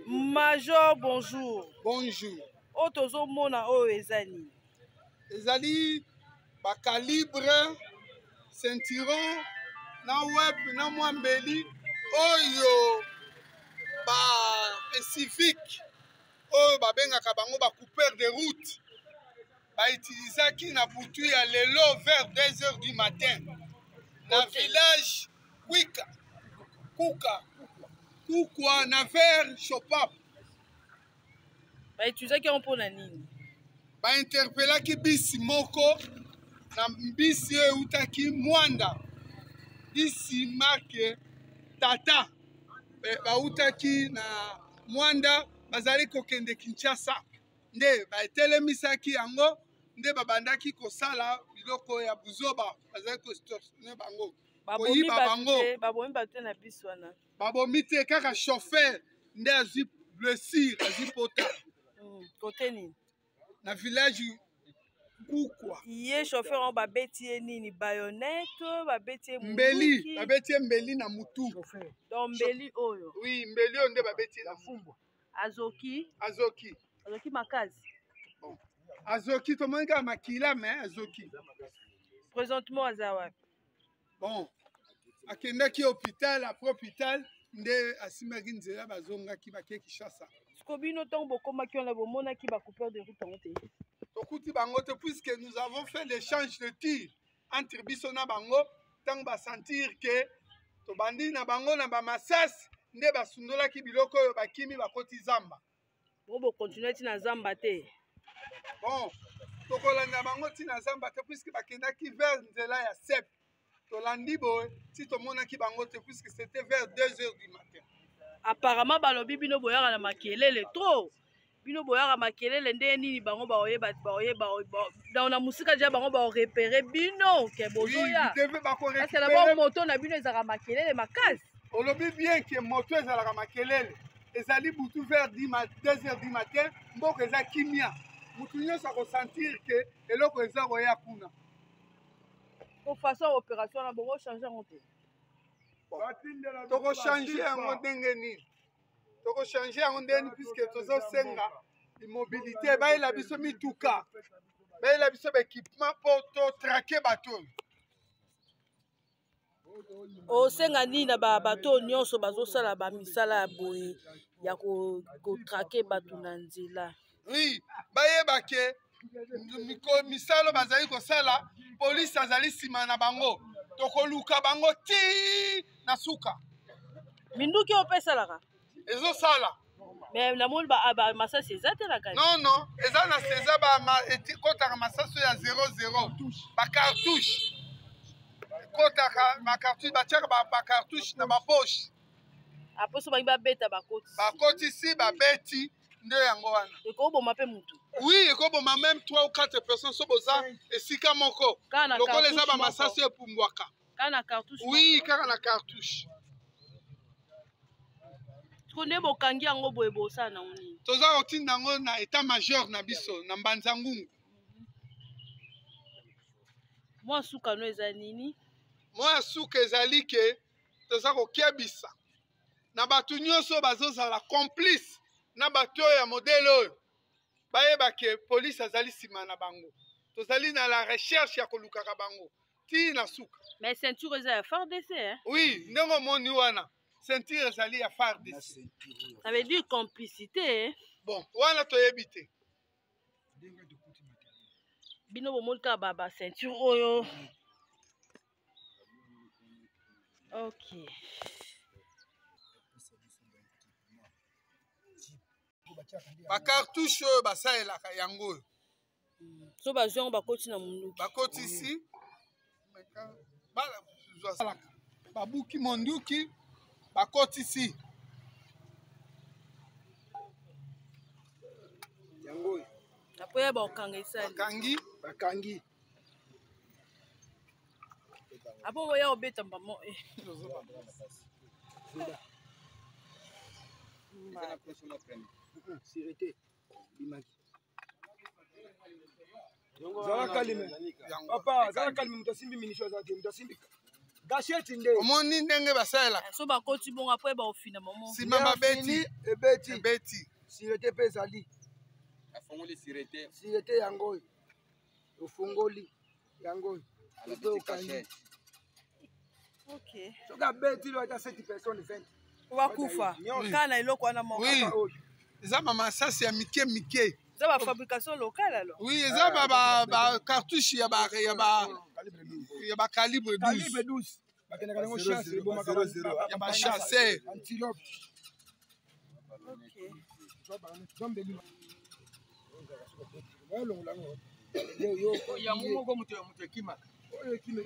Major, bonjour. Bonjour. Otozo mona o ezali. Ezali ba calibre ceinturon na web na mwambeli oyo ba Pacifique oyo babengaka bango ba coupeur de route ba utilisaki na butu ya lelo vers 2 heures du matin na village Kukwa na vers Chopap. Ba utilisaki on pona nini? Ba interpellaki bisi moko na bisi oyo eutaki Mwanda. Bisi marke Tata bautaki na Mwanda bazali kokende Kinshasa. Nde baetelemisaki yango nde babandaki kosala biloko ya buzoba bazali kostorsione bango. Babomi bato na biso wana. Babomi te kaka chauffeur nde azwi blessure azwi pota. Kote nini? Na village Kukwa. Ye chauffeur on babeti nini bayonnette babeti mbeli babeti mbeli na mutu. Donc mbeli oyo. Oui, mbeli oyo nde babeti na fumbo. Azoki makazi. Bon. Azoki to manga makila mais azoki. Présentement azawa. Bon. Akendaki hôpital après hôpital nde asimaki nzela bazongaki bakeki Kinshasa. Skobino tant bokomaki on la bomona ki ba coupeur de route en te. Tokuti bango te puisque nous avons fait l'échange de tir entre biso na bango tant ba sentir que to bandi na bango na ba masas nde basundolaki biloko oyo bakimi bakoti zamba. Bo continuer ti na zamba te. Bon, tokolanda bango ti na zamba te puisque bakendaki vers nzela ya sep. Tolandi boy si tomonaki bango te puisque c'était vers 2 heures du matin. Apparemment balobi bino boyaka na makelele trop. Bino boyaka makelele nde nini bango baoyeba na musika dia bango ba repérer bino ke bozoya. Oui, devait ba ko récupérer. Parce que la moto na bino ezaka makelele makasi. Olobi bien que moto ezalaka makelele. Ezali butu vers 2 heures du matin, mboko eza kimia. Mutu nyonso akosentir que eloko eza koya kuna. Pour façon opération na bongo changer en te. Toko changer yango ndenge nini? Toko changer yango ndenge puisque tozo senga immobilité bayela biso mituka. Bayela biso équipement pour to traquer bateau. Osenga nini na bato nyonso bazosala bamisala ya boye ya ko traquer bato na nzela. Oui, bayeba ke misalo bazali kosala police azali sima na bango tokoluka bango ti na suka minduki opesalaka ezosala mais na moni ba masasi ezate la kati non eza na seza ba kotaka masaso ya 00 ba cartouche kotaka ba cartouche batiaka ba cartouche na ba poche aposo bangi babeta bakoti si babeti nde yango wana ekoboma pe mutu. Oui, ekoboma même 3 ou 4 personnes so boza esika moko lokola eza ba masasi epumbwaka kana cartouche. Oui, kaka na cartouche. Konde bokangi yango boye bosa na nini toza kotinda yango na état major na biso na Mbanza Ngungu. Mwa suka no eza nini? Mwa suka ezali ke toza kokebisa na bato nyonso bazozala complice na bato ya modèle oyo bayeba ke police azali sima na bango tozali na la recherche ya kolukaka bango ti na suka. Mais ceinture eza ya FARDC hein? Oui, ndenge omoni wana ceinture ezali ya FARDC. Ça veut dire complicité hein? Bon wana toyebi te bino bomoni kaka ba ceinture oyo. Ok. ba cartouche oyo basalelaka yango oyo so bazwi yango bakoti na munduki bakoti si babuki monduki bakoti si yango oyo apoya bakanga esali bakangi apo boya obeta mbamo Zala kalime. Papa, zala kalime mutasimbi minisho za timu mutasimbi. gachette nde omoni ndenge basalelaka so bakoti bongo apres baofina mamo nsima babeti ebeti sirete mpe ezali sirete yango oyo ofungoli yango oyo mpe okangi soki abeti lo ata 7 personnes 20 bakufa kaka na eloko wana moko eza bamasasi ya mike mike eza bafabrication locale alors oui eza bacartouche ya bacalibre 12 bakendaka nango chasse ebomaka ya bachasseur antilope yango moko moto ekimaka oyo ekime